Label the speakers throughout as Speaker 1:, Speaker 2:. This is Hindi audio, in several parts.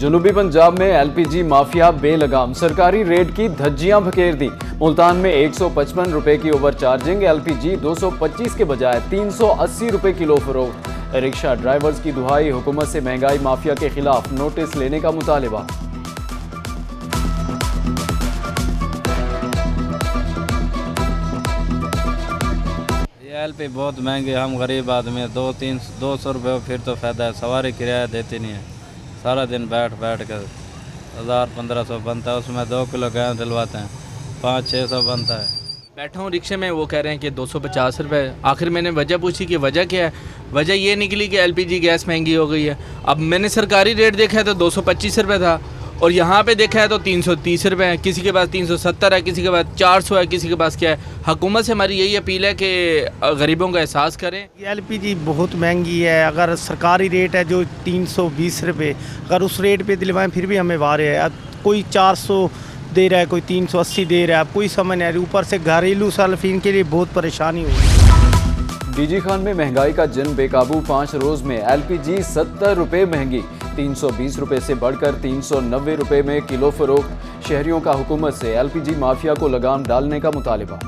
Speaker 1: जनूबी पंजाब में एलपीजी माफिया बेलगाम, सरकारी रेट की धज्जियां बखेर दी। मुल्तान में 155 रुपए की ओवर चार्जिंग, एलपीजी 225 के बजाय 380 रुपए किलो फरोख्त। रिक्शा ड्राइवर्स की दुहाई, हुकूमत से महंगाई माफिया के खिलाफ नोटिस लेने का मुतालिबा।
Speaker 2: एलपी बहुत महंगे, हम गरीब आदमी हैं, 200 रुपये फिर तो फ़ायदा है। सवारी किराया देती नहीं है, सारा दिन बैठ कर 1000-1500 बनता है, उसमें 2 किलो गैस डलवाते हैं, 500-600 बनता है।
Speaker 3: बैठा हूँ रिक्शे में, वो कह रहे हैं कि 250 रुपये। आखिर मैंने वजह पूछी कि वजह क्या है, वजह ये निकली कि एलपीजी गैस महंगी हो गई है। अब मैंने सरकारी रेट देखा है तो 225 रुपये था, और यहाँ पे देखा है तो 330 रुपये है, किसी के पास 370 है, किसी के पास 400 है, किसी के पास क्या है। हुकूमत से हमारी यही अपील है कि गरीबों का एहसास करें।
Speaker 4: एलपीजी बहुत महंगी है, अगर सरकारी रेट है जो 320 रुपये, अगर उस रेट पे दिलवाएं फिर भी हमें वारे है। कोई 400 दे रहा है, कोई 380 दे रहा है, कोई समझ नहीं आ रही। ऊपर से घरेलू सार्फिन के लिए बहुत परेशानी हुई।
Speaker 1: डीजी खान में महंगाई का जन बेकाबू, 5 रोज में एलपीजी 70 रुपए महंगी, 320 रुपए से बढ़कर 390 रुपए में किलो फरोख्त। शहरियों का हुकूमत से एलपीजी माफिया को लगाम डालने का मुतालिबा।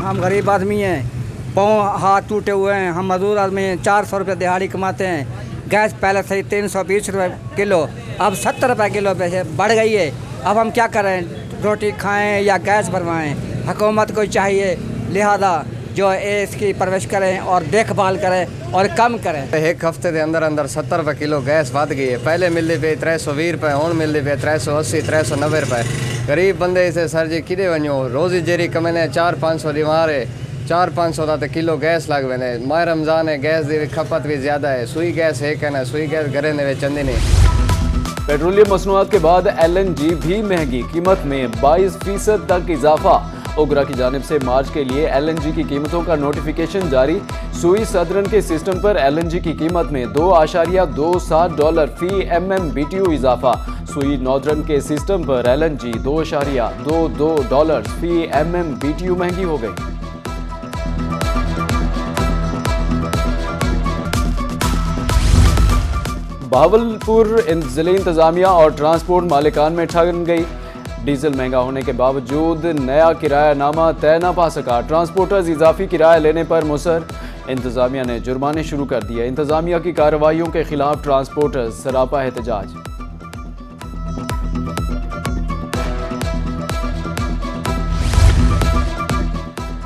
Speaker 5: हम गरीब आदमी हैं, पाँव हाथ टूटे हुए हैं, हम मजदूर आदमी हैं, 400 रुपये दिहाड़ी कमाते हैं। गैस पहले से 320 रुपये किलो, अब 70 रुपये किलो पे बढ़ गई है। अब हम क्या करें, रोटी खाएं या गैस भरवाएं? हुकूमत को चाहिए लिहाजा जो इसकी परवरिश करें और देखभाल करें और कम करें।
Speaker 6: एक हफ्ते के अंदर 70 रुपये किलो गैस बढ़ गई है। पहले मिलती पे 320 रुपये, हूँ मिलती पे 380-390 रुपये। गरीब बंदे से सर जी किदे वनो, रोज़ी जेरी कमेने 400-500 दीवार है, 400-500 का तो किलो गैस लग वे। माह रमज़ान है, गैस की खपत भी ज़्यादा है। सुई गैस है कहना, सुई गैस घरे ने चंदी नहीं।
Speaker 1: पेट्रोलियम मसनूआत के बाद एलएनजी भी महंगी, कीमत में 22% तक इजाफा। ओगरा की जानिब से मार्च के लिए एलएनजी की कीमतों का नोटिफिकेशन जारी। सुई सदरन के सिस्टम पर एलएनजी की कीमत में $2.27 फी MMBTU इजाफा। सुई नॉर्दर्न के सिस्टम पर एलएनजी $2.22 फी MMBTU महंगी हो गई। बहावलपुर जिले इंतजामिया और ट्रांसपोर्ट मालिकान में ठन गई। डीजल महंगा होने के बावजूद नया किरायानामा तय न पा सका। ट्रांसपोर्टर्स इजाफी किराया लेने पर मुसर। इंतजामिया ने जुर्माने शुरू कर दिए। इंतजामिया की कार्रवाइयों के खिलाफ ट्रांसपोर्टर्स सरापा एहतजाज।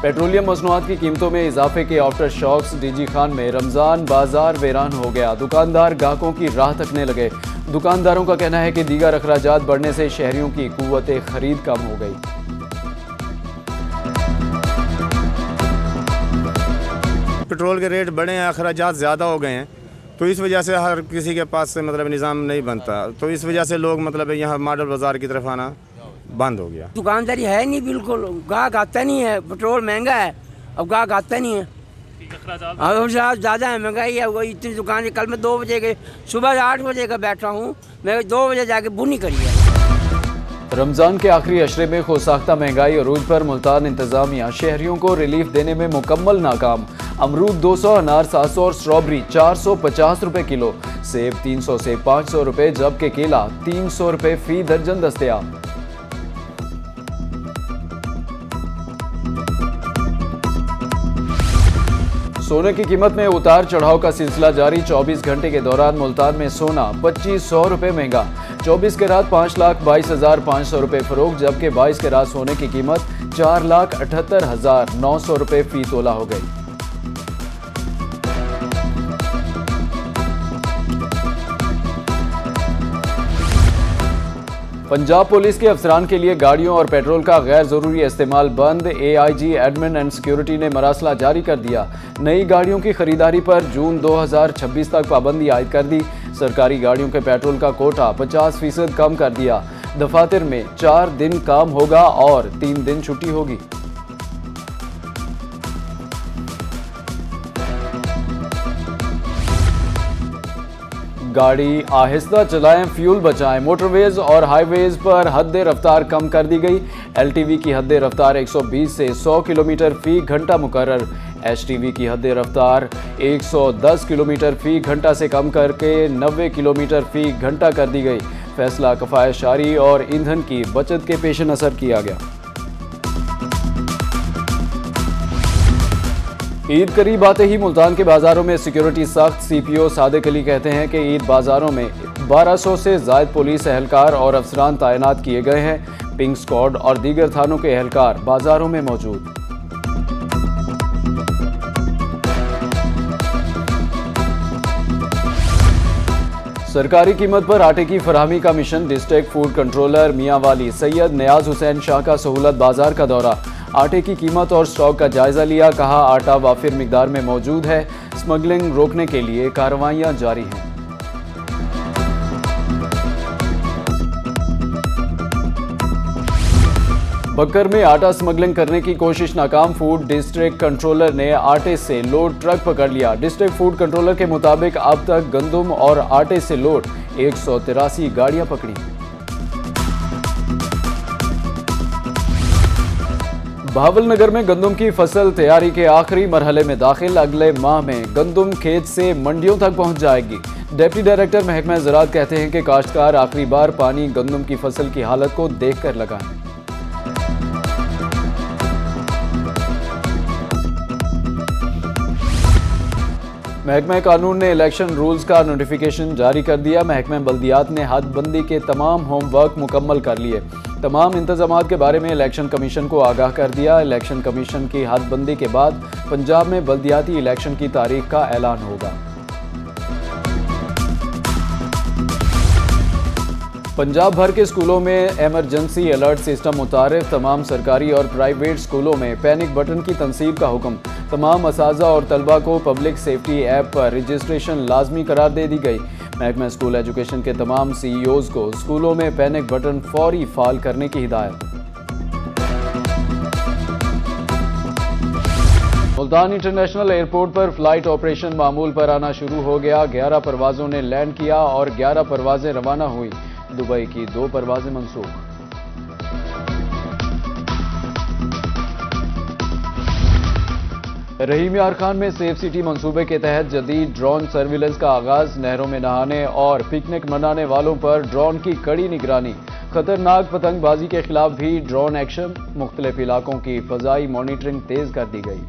Speaker 1: पेट्रोलियम मसनूआत की कीमतों में इजाफे के आफ्टर शॉक्स। डीजी खान में रमज़ान बाजार वीरान हो गया, दुकानदार ग्राहकों की राह तकने लगे। दुकानदारों का कहना है कि दीगर अखराजात बढ़ने से शहरियों की कुव्वत खरीद कम हो गई।
Speaker 7: पेट्रोल के रेट बढ़े हैं, अखराजात ज़्यादा हो गए हैं, तो इस वजह से हर किसी के पास से मतलब निज़ाम नहीं बनता, तो इस वजह से लोग मतलब यहाँ मॉडल बाज़ार की तरफ आना बंद हो गया।
Speaker 5: दुकानदारी है नहीं, बिल्कुल गाहक आता नहीं है। पेट्रोल महंगा है, अब गाहक आता नहीं है, ज़्यादा है, महंगाई है। वो इतनी दुकान, कल मैं 2 बजे के सुबह 8 बजे का बैठा हूँ, मैं 2 बजे जाके बुनी करी है।
Speaker 1: रमज़ान के आखिरी अशरे में खोसाख्ता महंगाई अरूज पर मुल्तान इंतजामिया शहरियों को रिलीफ देने में मुकम्मल नाकाम। अमरूद 200, अनार 700 और स्ट्रॉबेरी 450 रुपए किलो, सेब 300 से 500 रुपए, जबकि केला 300 रुपए फी दर्जन दस्तयाब। सोने की कीमत में उतार चढ़ाव का सिलसिला जारी। 24 घंटे के दौरान मुल्तान में सोना 2500 रुपए महंगा, 24 कैरात 5,22,500 रुपए फरोख्त, जबकि 22 कैरात सोने की कीमत 4,78,900 रुपए फी तोला हो गई। पंजाब पुलिस के अफसरान के लिए गाड़ियों और पेट्रोल का गैर जरूरी इस्तेमाल बंद। AIG एडमिन एंड सिक्योरिटी ने मरासला जारी कर दिया। नई गाड़ियों की खरीदारी पर जून 2026 तक पाबंदी आयद कर दी। सरकारी गाड़ियों के पेट्रोल का कोटा 50% कम कर दिया। दफातर में 4 दिन काम होगा और 3 दिन छुट्टी होगी। गाड़ी आहिस्ता चलाएं, फ्यूल बचाएं। मोटरवेज और हाईवेज पर हद रफ्तार कम कर दी गई। LTV की हद रफ्तार 120 से 100 किलोमीटर फी घंटा मुकर्रर। HTV की हद रफ्तार 110 किलोमीटर फी घंटा से कम करके 90 किलोमीटर फी घंटा कर दी गई। फैसला किफायतशारी और ईंधन की बचत के पेश नज़र किया गया। ईद करीब आते ही मुल्तान के बाजारों में सिक्योरिटी सख्त। CPO सादिक अली कहते हैं कि ईद बाजारों में 1200 से ज़ायद पुलिस एहलकार और अफसरान तैनात किए गए हैं। पिंक स्क्वाड और दीगर थानों के एहलकार बाजारों में मौजूद। सरकारी कीमत पर आटे की फराहमी का mission. District food controller Mianwali Syed Niaz Hussain Shah का सहूलत बाजार का दौरा। आटे की कीमत और स्टॉक का जायजा लिया। कहा आटा वाफिर मिकदार में मौजूद है। स्मगलिंग रोकने के लिए कार्रवाइयां जारी हैं। बक्कर में आटा स्मगलिंग करने की कोशिश नाकाम। फूड डिस्ट्रिक्ट कंट्रोलर ने आटे से लोड ट्रक पकड़ लिया। डिस्ट्रिक्ट फूड कंट्रोलर के मुताबिक अब तक गंदुम और आटे से लोड 183 गाड़ियां पकड़ी। बहावलनगर में गंदुम की फसल तैयारी के आखिरी मरहले में दाखिल। अगले माह में गंदुम खेत से मंडियों तक पहुंच जाएगी। डिप्टी डायरेक्टर महकमा ज़राअत कहते हैं कि काश्तकार आखिरी बार पानी गंदुम की फसल की हालत को देखकर लगाएं। महकमा कानून ने इलेक्शन रूल्स का नोटिफिकेशन जारी कर दिया। महकमा बल्दियात ने हदबंदी के तमाम होमवर्क मुकम्मल कर लिए। तमाम इंतजामात के बारे में इलेक्शन कमीशन को आगाह कर दिया। इलेक्शन कमीशन की हदबंदी के बाद पंजाब में बल्दियाती इलेक्शन की तारीख का ऐलान होगा। पंजाब भर के स्कूलों में इमरजेंसी अलर्ट सिस्टम मुतारिफ। तमाम सरकारी और प्राइवेट स्कूलों में पैनिक बटन की तनसीब का हुक्म। तमाम असातिज़ा और तलबा को पब्लिक सेफ्टी ऐप पर रजिस्ट्रेशन लाजमी करार दे दी गई। महकमा स्कूल एजुकेशन के तमाम CEOs को स्कूलों में पैनिक बटन फौरी फाल करने की हिदायत। मुल्तान इंटरनेशनल एयरपोर्ट पर फ्लाइट ऑपरेशन मामूल पर आना शुरू हो गया। 11 परवाज़ों ने लैंड किया और 11 परवाजें रवाना हुई। दुबई की 2 परवाजें मंसूख। रहीम यार खान में सेफ सिटी मंसूबे के तहत जदीद ड्रोन सर्विलेंस का आगाज। नहरों में नहाने और पिकनिक मनाने वालों पर ड्रोन की कड़ी निगरानी। खतरनाक पतंगबाजी के खिलाफ भी ड्रोन एक्शन। मुख्तलिफ इलाकों की फजाई मॉनिटरिंग तेज कर दी गई।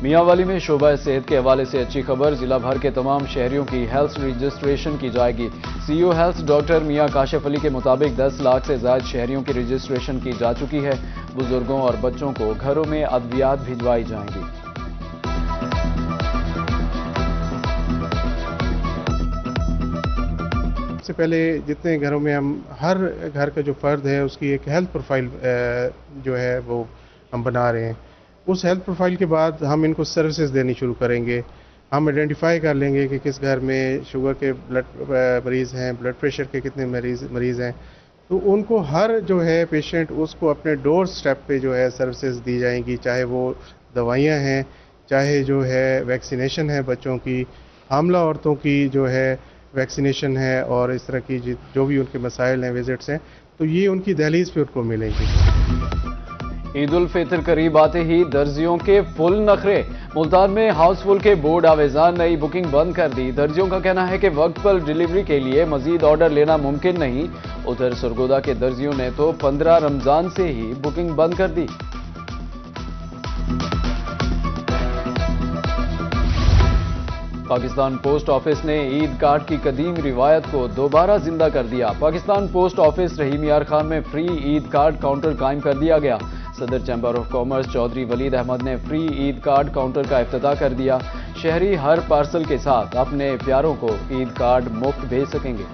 Speaker 1: मियांवाली में शोबा सेहत के हवाले से अच्छी खबर। जिला भर के तमाम शहरियों की हेल्थ रजिस्ट्रेशन की जाएगी। CEO हेल्थ डॉक्टर मियां काशिफ अली के मुताबिक 10 लाख से ज्यादा शहरियों की रजिस्ट्रेशन की जा चुकी है। बुजुर्गों और बच्चों को घरों में अद्वियात भिजवाई जाएंगी।
Speaker 8: सबसे पहले जितने घरों में हम हर घर का जो फर्द है उसकी एक हेल्थ प्रोफाइल जो है वो हम बना रहे हैं। उस हेल्थ प्रोफाइल के बाद हम इनको सर्विसेज देनी शुरू करेंगे। हम आइडेंटिफाई कर लेंगे कि किस घर में शुगर के ब्लड मरीज़ हैं, ब्लड प्रेशर के कितने मरीज़ हैं, तो उनको हर जो है पेशेंट उसको अपने डोर स्टेप पे जो है सर्विसेज दी जाएंगी। चाहे वो दवाइयाँ हैं, चाहे जो है वैक्सीनेशन है बच्चों की, हामला औरतों की जो है वैक्सीनेशन है, और इस तरह की जो भी उनके मसाइल हैं, विजिट्स हैं, तो ये उनकी दहलीज पे उनको मिलेंगी।
Speaker 1: ईद उल फितर करीब आते ही दर्जियों के फुल नखरे। मुल्तान में हाउसफुल के बोर्ड आवेजान नई बुकिंग बंद कर दी। दर्जियों का कहना है कि वक्त पर डिलीवरी के लिए मजीद ऑर्डर लेना मुमकिन नहीं। उधर सरगोदा के दर्जियों ने तो 15 रमजान से ही बुकिंग बंद कर दी। पाकिस्तान पोस्ट ऑफिस ने ईद कार्ड की कदीम रिवायत को दोबारा जिंदा कर दिया। पाकिस्तान पोस्ट ऑफिस रहीम यार खान में फ्री ईद कार्ड काउंटर कायम कर दिया गया। सदर chamber of commerce Chaudhry Waleed Ahmed ने फ्री ईद कार्ड काउंटर का इफ्तिताह कर दिया। शहरी हर पार्सल के साथ अपने प्यारों को ईद कार्ड मुफ्त भेज सकेंगे।